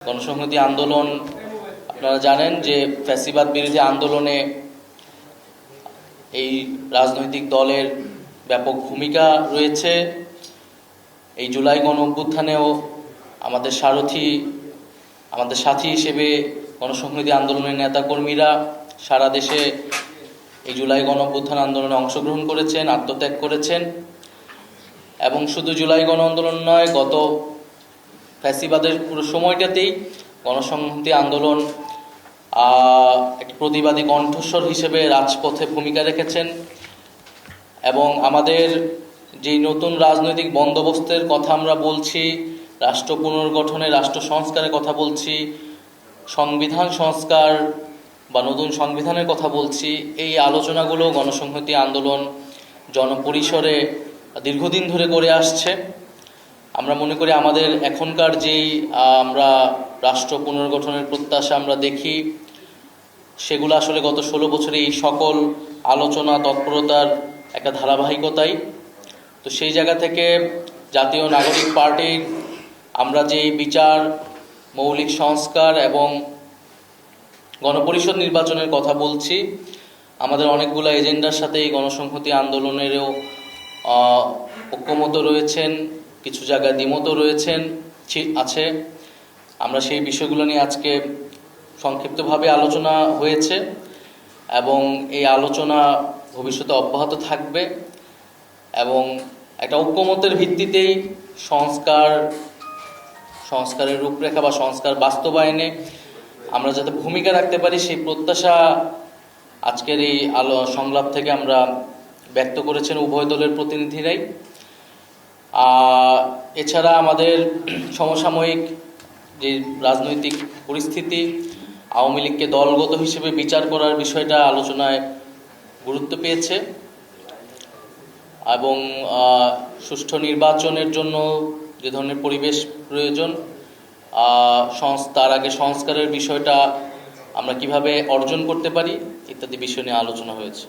গণসংহতি আন্দোলন আপনারা জানেন যে ফ্যাসিবাদ বিরোধী আন্দোলনে এই রাজনৈতিক দলের ব্যাপক ভূমিকা রয়েছে। এই জুলাই গণ অভ্যুত্থানেও আমাদের সাথী হিসেবে গণসংহতি আন্দোলনের নেতাকর্মীরা সারা দেশে এই জুলাই গণ অভ্যুত্থান আন্দোলনে অংশগ্রহণ করেছেন, আত্মত্যাগ করেছেন। এবং শুধু জুলাই গণ আন্দোলন নয়, গত ফ্যাসিবাদের পুরো সময়টাতেই গণসংহতি আন্দোলন একটি প্রতিবাদী কণ্ঠস্বর হিসেবে রাজপথে ভূমিকা রেখেছেন। এবং আমাদের যেই নতুন রাজনৈতিক বন্দোবস্তের কথা আমরা বলছি, রাষ্ট্র পুনর্গঠনে রাষ্ট্র সংস্কারের কথা বলছি, সংবিধান সংস্কার বা নতুন সংবিধানের কথা বলছি, এই আলোচনাগুলো গণসংহতি আন্দোলন জনপরিসরে দীর্ঘদিন ধরে করে আসছে। আমরা মনে করি আমাদের এখনকার যেই আমরা রাষ্ট্র পুনর্গঠনের প্রত্যাশা আমরা দেখি, সেগুলো আসলে গত 16 বছরে এই সকল আলোচনা তৎপরতার একটা ধারাবাহিকতাই। তো সেই জায়গা থেকে জাতীয় নাগরিক পার্টির আমরা যে বিচার, মৌলিক সংস্কার এবং গণপরিষদ নির্বাচনের কথা বলছি, আমাদের অনেকগুলো এজেন্ডার সাথে এই গণসংহতি আন্দোলনেরও ঐক্যমত রয়েছেন, কিছু জায়গায় দ্বিমত আছে। আমরা সেই বিষয়গুলো নিয়ে আজকে সংক্ষিপ্তভাবে আলোচনা হয়েছে এবং এই আলোচনা ভবিষ্যতে অব্যাহত থাকবে। এবং একটা ঐক্যমতের ভিত্তিতেই সংস্কারের রূপরেখা বা সংস্কার বাস্তবায়নে আমরা যাতে ভূমিকা রাখতে পারি, সেই প্রত্যাশা আজকের এই সংলাপ থেকে আমরা ব্যক্ত করেছেন উভয় দলের প্রতিনিধিরাই। এছাড়া আমাদের সমসাময়িক যে রাজনৈতিক পরিস্থিতি, আওয়ামী লীগকে দলগত হিসেবে বিচার করার বিষয়টা আলোচনায় গুরুত্ব পেয়েছে এবং সুষ্ঠু নির্বাচনের জন্য যে ধরনের পরিবেশ প্রয়োজন, তার আগে সংস্কারের বিষয়টা আমরা কিভাবে অর্জন করতে পারি ইত্যাদি বিষয় নিয়ে আলোচনা হয়েছে।